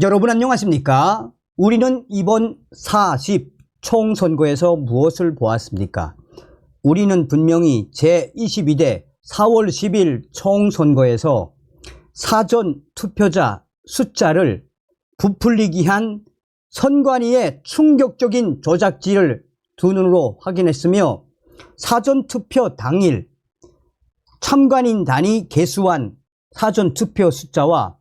여러분 안녕하십니까? 우리는 이번 40 총선거에서 무엇을 보았습니까? 우리는 분명히 제22대 4월 10일 총선거에서 사전 투표자 숫자를 부풀리기 한 선관위의 충격적인 조작질을 두 눈으로 확인했으며, 사전 투표 당일 참관인 단위 개수한 사전 투표 숫자와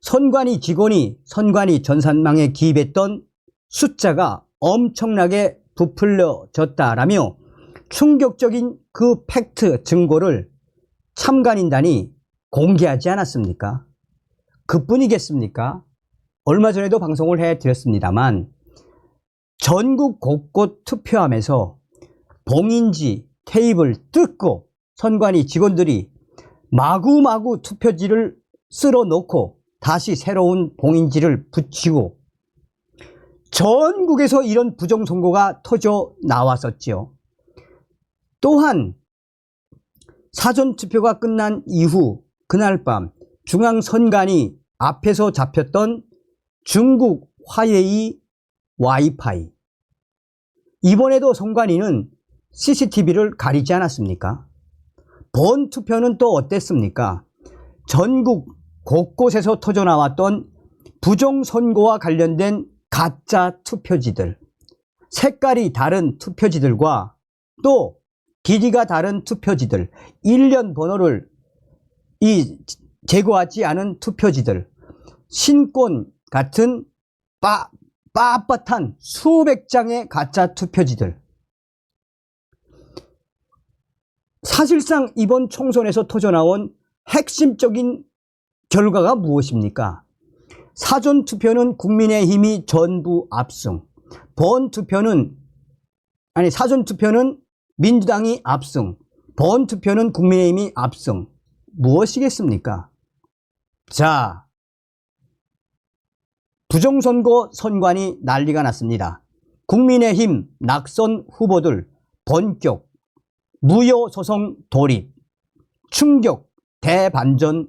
선관위 직원이 선관위 전산망에 기입했던 숫자가 엄청나게 부풀려졌다라며 충격적인 그 팩트 증거를 참관인단이 공개하지 않았습니까? 그뿐이겠습니까? 얼마 전에도 방송을 해드렸습니다만, 전국 곳곳 투표함에서 봉인지 테이프를 뜯고 선관위 직원들이 마구마구 투표지를 쓸어 놓고 다시 새로운 봉인지를 붙이고, 전국에서 이런 부정선거가 터져 나왔었지요. 또한 사전투표가 끝난 이후 그날 밤 중앙선관위 앞에서 잡혔던 중국 화웨이 와이파이, 이번에도 선관위는 CCTV를 가리지 않았습니까? 본 투표는 또 어땠습니까? 전국 곳곳에서 터져나왔던 부정선거와 관련된 가짜 투표지들, 색깔이 다른 투표지들과 또 길이가 다른 투표지들, 일련 번호를 제거하지 않은 투표지들, 신권 같은 빳빳한 수백 장의 가짜 투표지들. 사실상 이번 총선에서 터져나온 핵심적인 결과가 무엇입니까? 사전투표는 국민의힘이 전부 압승, 사전투표는 민주당이 압승, 본투표는 국민의힘이 압승. 무엇이겠습니까? 자, 부정선거 선관위 난리가 났습니다. 국민의힘 낙선 후보들 본격 무효소송 돌입, 충격 대반전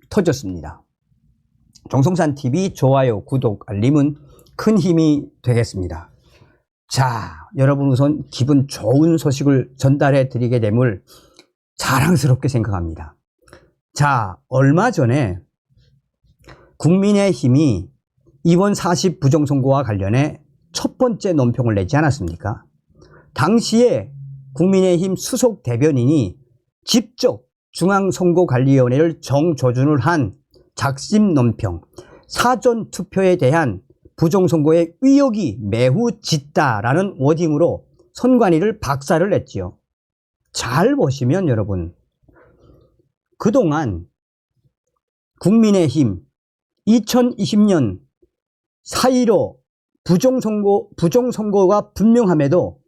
터졌습니다. 정성산TV 좋아요, 구독, 알림은 큰 힘이 되겠습니다. 자, 여러분 우선 기분 좋은 소식을 전달해 드리게 됨을 자랑스럽게 생각합니다. 자, 얼마 전에 국민의힘이 이번 40 부정선거와 관련해 첫 번째 논평을 내지 않았습니까? 당시에 국민의힘 수석 대변인이 직접 중앙선거관리위원회를 정조준을 한 작심 논평, 사전투표에 대한 부정선거의 의혹이 매우 짙다라는 워딩으로 선관위를 박살을 냈지요. 잘 보시면 여러분, 그동안 국민의힘 2020년 4.15 부정선거가 분명함에도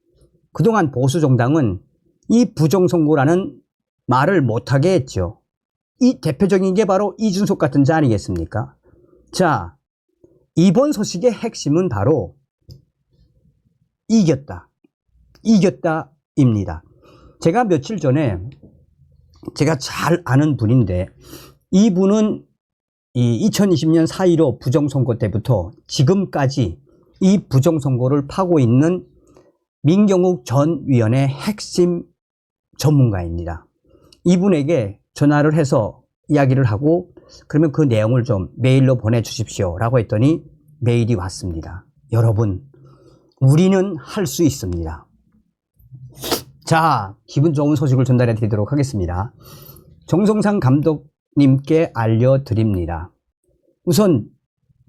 그동안 보수정당은 이 부정선거라는 말을 못하게 했죠. 이 대표적인 게 바로 이준석 같은 자 아니겠습니까? 자, 이번 소식의 핵심은 바로 이겼다입니다. 제가 며칠 전에 제가 잘 아는 분인데, 이분은 2020년 4.15 부정선거 때부터 지금까지 이 부정선거를 파고 있는 민경욱 전 위원의 핵심 전문가입니다. 이분에게 전화를 해서 이야기를 하고, 그러면 그 내용을 좀 메일로 보내주십시오 라고 했더니 메일이 왔습니다. 여러분, 우리는 할 수 있습니다. 자, 기분 좋은 소식을 전달해 드리도록 하겠습니다. 정성상 감독님께 알려드립니다. 우선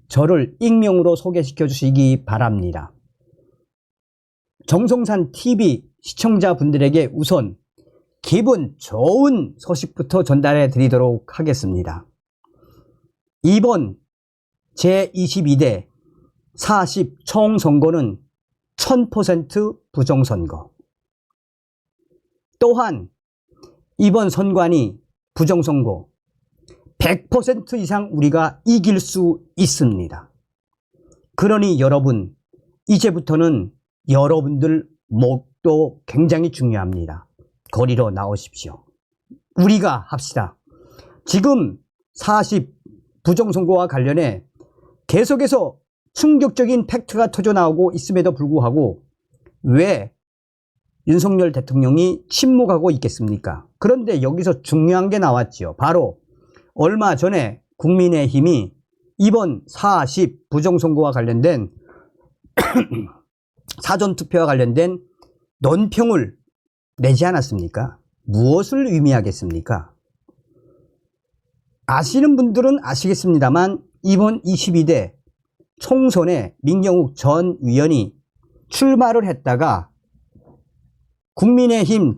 저를 익명으로 소개시켜 주시기 바랍니다. 정성산TV 시청자분들에게 우선 기분 좋은 소식부터 전달해 드리도록 하겠습니다. 이번 제22대 40 총선거는 1000% 부정선거. 또한 이번 선관위 부정선거 100% 이상 우리가 이길 수 있습니다. 그러니 여러분, 이제부터는 여러분들 목도 굉장히 중요합니다. 거리로 나오십시오. 우리가 합시다. 지금 40 부정선거와 관련해 계속해서 충격적인 팩트가 터져나오고 있음에도 불구하고 왜 윤석열 대통령이 침묵하고 있겠습니까? 그런데 여기서 중요한 게 나왔지요. 바로 얼마 전에 국민의힘이 이번 4.10 부정선거와 관련된 사전투표와 관련된 논평을 내지 않았습니까? 무엇을 의미하겠습니까? 아시는 분들은 아시겠습니다만 이번 22대 총선에 민경욱 전 위원이 출마를 했다가 국민의힘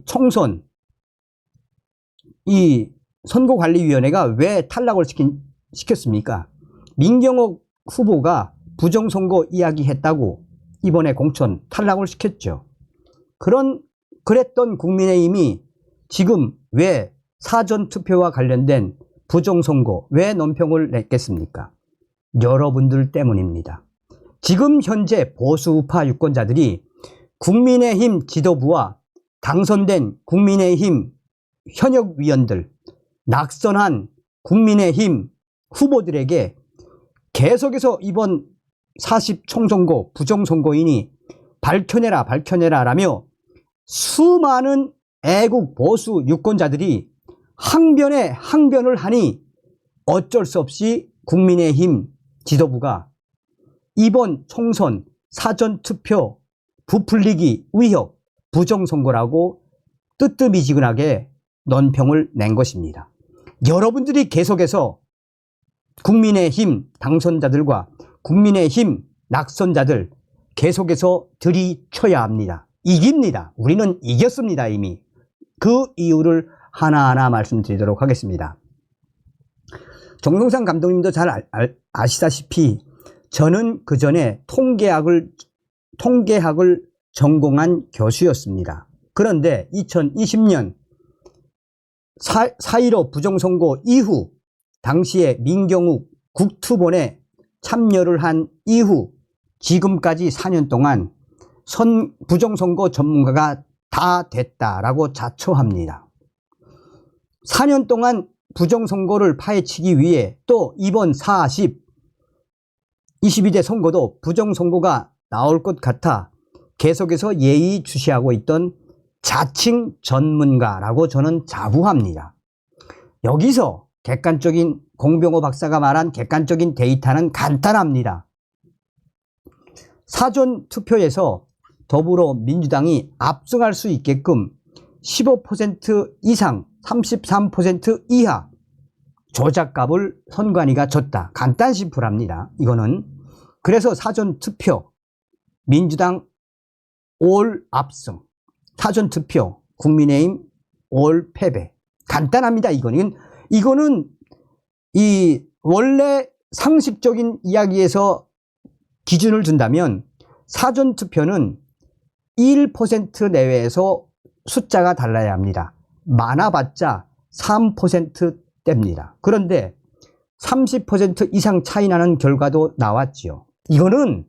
총선 선거관리위원회가 왜 탈락을 시켰습니까? 민경욱 후보가 부정선거 이야기했다고 이번에 공천 탈락을 시켰죠. 그랬던 국민의힘이 지금 왜 사전투표와 관련된 부정선거 왜 논평을 냈겠습니까? 여러분들 때문입니다. 지금 현재 보수우파 유권자들이 국민의힘 지도부와 당선된 국민의힘 현역 위원들, 낙선한 국민의힘 후보들에게 계속해서 이번 40 총선거 부정선거인이 밝혀내라 라며 수많은 애국 보수 유권자들이 항변을 하니 어쩔 수 없이 국민의힘 지도부가 이번 총선 사전투표 부풀리기 의혹 부정선거라고 뜨뜻미지근하게 논평을 낸 것입니다. 여러분들이 계속해서 국민의힘 당선자들과 국민의힘 낙선자들 계속해서 들이쳐야 합니다. 이깁니다. 우리는 이겼습니다. 이미. 그 이유를 하나하나 말씀드리도록 하겠습니다. 정동상 감독님도 잘 아시다시피 저는 그 전에 통계학을 전공한 교수였습니다. 그런데 2020년 4.15 부정선거 이후 당시에 민경욱 국투본에 참여를 한 이후 지금까지 4년 동안 부정선거 전문가가 다 됐다라고 자처합니다. 4년 동안 부정선거를 파헤치기 위해 또 이번 4.10 22대 선거도 부정선거가 나올 것 같아 계속해서 예의주시하고 있던 자칭 전문가라고 저는 자부합니다. 여기서 객관적인 공병호 박사가 말한 객관적인 데이터는 간단합니다. 사전투표에서 더불어민주당이 압승할 수 있게끔 15% 이상 33% 이하 조작값을 선관위가 줬다. 간단 심플합니다. 이거는. 그래서 사전투표 민주당 올 압승, 사전투표 국민의힘 올 패배. 간단합니다. 이거는 이 원래 상식적인 이야기에서 기준을 둔다면 사전투표는 1% 내외에서 숫자가 달라야 합니다. 많아봤자 3%대입니다. 그런데 30% 이상 차이 나는 결과도 나왔지요. 이거는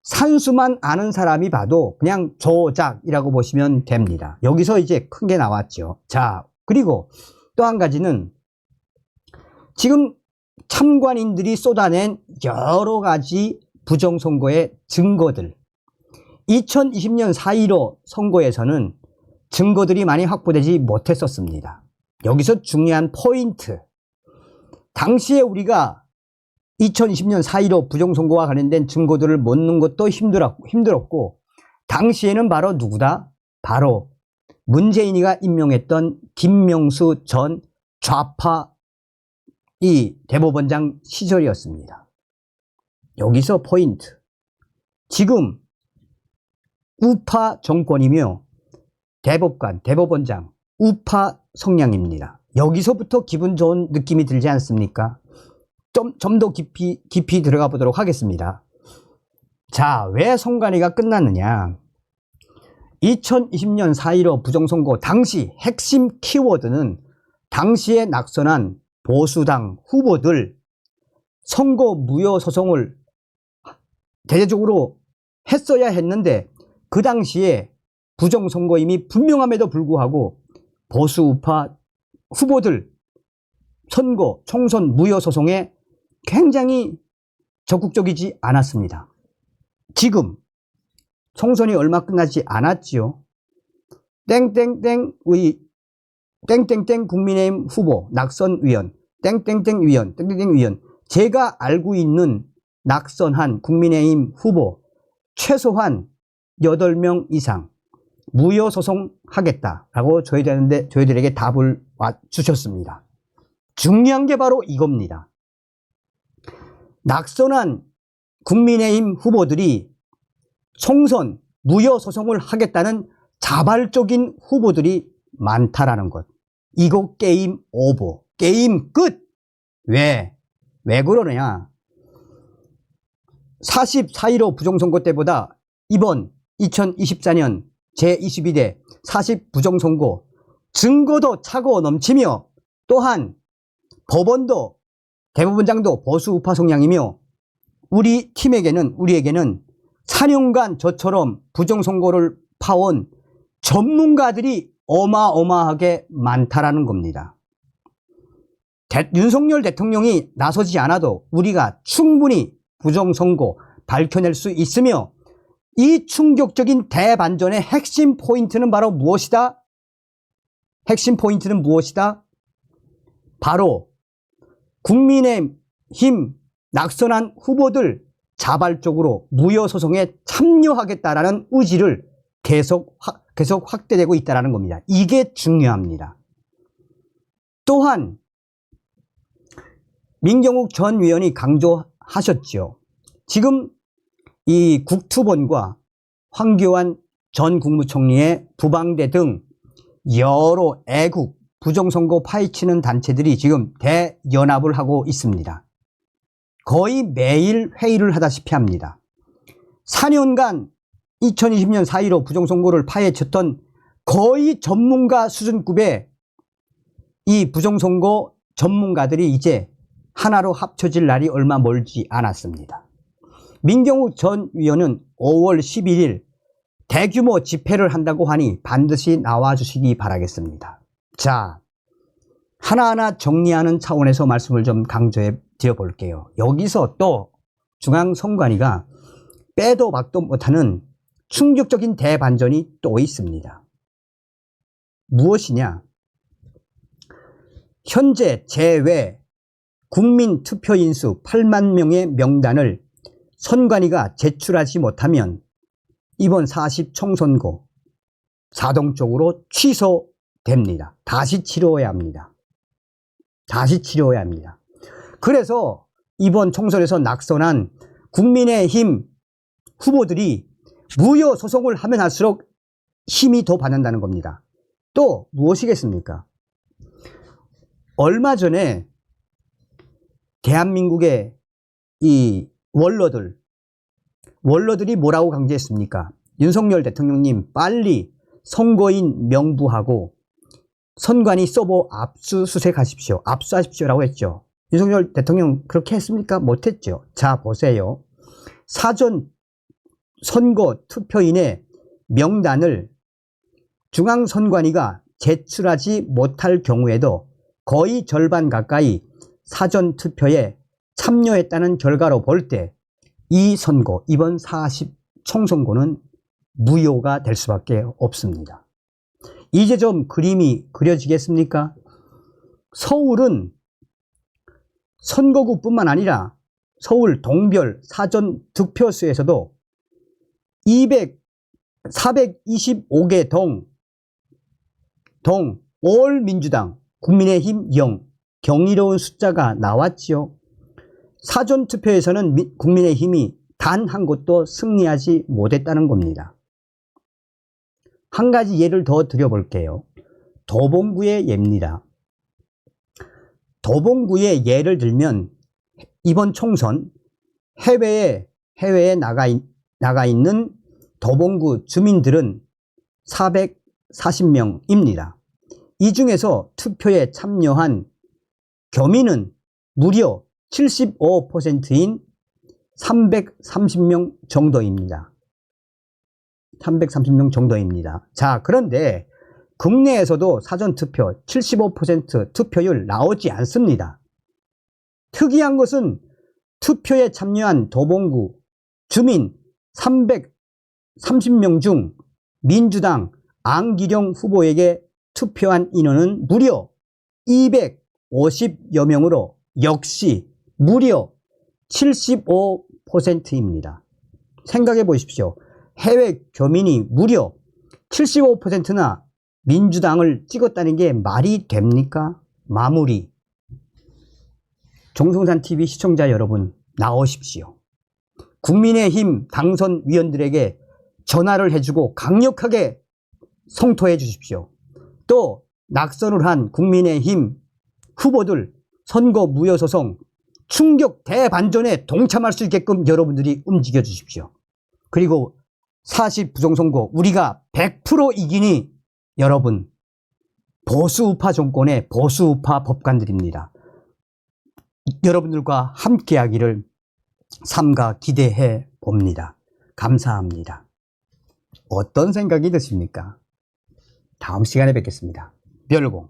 산수만 아는 사람이 봐도 그냥 조작이라고 보시면 됩니다. 여기서 이제 큰 게 나왔죠. 자, 그리고 또 한 가지는 지금 참관인들이 쏟아낸 여러 가지 부정선거의 증거들. 2020년 4.15 선거에서는 증거들이 많이 확보되지 못했었습니다. 여기서 중요한 포인트. 당시에 우리가 2020년 4.15 부정선거와 관련된 증거들을 모으는 것도 힘들었고 당시에는 바로 누구다? 바로 문재인이가 임명했던 김명수 전 좌파 이 대법원장 시절이었습니다. 여기서 포인트. 지금 우파 정권이며 대법원장 우파 성향입니다. 여기서부터 기분 좋은 느낌이 들지 않습니까? 좀 더 깊이 들어가 보도록 하겠습니다. 자, 왜 선관위가 끝났느냐? 2020년 4.15 부정선거 당시 핵심 키워드는 당시에 낙선한 보수당 후보들 선거 무효 소송을 대대적으로 했어야 했는데 그 당시에 부정선거임이 분명함에도 불구하고 보수 우파 후보들 선거, 총선 무효 소송에 굉장히 적극적이지 않았습니다. 지금 총선이 얼마 끝나지 않았지요. 땡땡땡의 땡땡땡 국민의힘 후보 낙선 위원, 땡땡땡 위원, 땡땡땡 위원, 제가 알고 있는 낙선한 국민의힘 후보 최소한 8명 이상 무효 소송하겠다라고 저희들에게 답을 주셨습니다. 중요한 게 바로 이겁니다. 낙선한 국민의힘 후보들이 총선 무효 소송을 하겠다는 자발적인 후보들이 많다라는 것. 이거 게임 오버. 게임 끝. 왜 그러느냐. 44.15 부정선거 때보다 이번 2024년 제22대 40 부정선거 증거도 차고 넘치며 또한 법원도 대법원장도 보수 우파 성향이며 우리에게는 4년간 저처럼 부정선거를 파온 전문가들이 어마어마하게 많다라는 겁니다. 윤석열 대통령이 나서지 않아도 우리가 충분히 부정선거 밝혀낼 수 있으며 이 충격적인 대반전의 핵심 포인트는 바로 무엇이다? 핵심 포인트는 무엇이다? 바로 국민의힘 낙선한 후보들 자발적으로 무효소송에 참여하겠다라는 의지를 계속 확대되고 있다는 겁니다. 이게 중요합니다. 또한 민경욱 전 위원이 강조하셨죠. 지금 이 국투본과 황교안 전 국무총리의 부방대 등 여러 애국 부정선거 파헤치는 단체들이 지금 대연합을 하고 있습니다. 거의 매일 회의를 하다시피 합니다. 4년간 2020년 4.15 부정선거를 파헤쳤던 거의 전문가 수준급의 이 부정선거 전문가들이 이제 하나로 합쳐질 날이 얼마 멀지 않았습니다. 민경욱 전 위원은 5월 11일 대규모 집회를 한다고 하니 반드시 나와주시기 바라겠습니다. 자, 하나하나 정리하는 차원에서 말씀을 좀 강조해 드려 볼게요. 여기서 또 중앙선관위가 빼도 박도 못하는 충격적인 대반전이 또 있습니다. 무엇이냐? 현재 제외 국민 투표인수 8만 명의 명단을 선관위가 제출하지 못하면 이번 40 총선거 자동적으로 취소됩니다. 다시 치러야 합니다. 그래서 이번 총선에서 낙선한 국민의힘 후보들이 무효 소송을 하면 할수록 힘이 더 받는다는 겁니다. 또 무엇이겠습니까? 얼마 전에 대한민국의 이 원로들이 뭐라고 강조했습니까? 윤석열 대통령님 빨리 선거인 명부하고 선관위 서버 압수하십시오라고 했죠. 윤석열 대통령 그렇게 했습니까? 못했죠. 자, 보세요. 사전 선거 투표인의 명단을 중앙선관위가 제출하지 못할 경우에도 거의 절반 가까이 사전 투표에 참여했다는 결과로 볼 때 이 선거, 이번 40 총선거는 무효가 될 수밖에 없습니다. 이제 좀 그림이 그려지겠습니까? 서울은 선거구뿐만 아니라 서울 동별 사전 득표수에서도 425개 올 민주당, 국민의힘 0, 경이로운 숫자가 나왔지요. 사전투표에서는 국민의힘이 단 한 곳도 승리하지 못했다는 겁니다. 한 가지 예를 더 드려볼게요. 도봉구의 예입니다. 도봉구의 예를 들면 이번 총선 해외에 나가 있는 도봉구 주민들은 440명입니다. 이 중에서 투표에 참여한 교민은 무려 75%인 330명 정도입니다. 자, 그런데 국내에서도 사전투표 75% 투표율 나오지 않습니다. 특이한 것은 투표에 참여한 도봉구 주민 330명 중 민주당 안기령 후보에게 투표한 인원은 무려 250여 명으로 역시 무려 75%입니다. 생각해 보십시오. 해외 교민이 무려 75%나 민주당을 찍었다는 게 말이 됩니까? 마무리. 종성산TV 시청자 여러분, 나오십시오. 국민의힘 당선 위원들에게 전화를 해주고 강력하게 성토해 주십시오. 또 낙선을 한 국민의힘 후보들 선거 무효소송 충격 대반전에 동참할 수 있게끔 여러분들이 움직여 주십시오. 그리고 사실 부정선거 우리가 100% 이기니 여러분, 보수우파 정권의 보수우파 법관들입니다. 여러분들과 함께하기를 삼가 기대해 봅니다. 감사합니다. 어떤 생각이 드십니까? 다음 시간에 뵙겠습니다. 별공.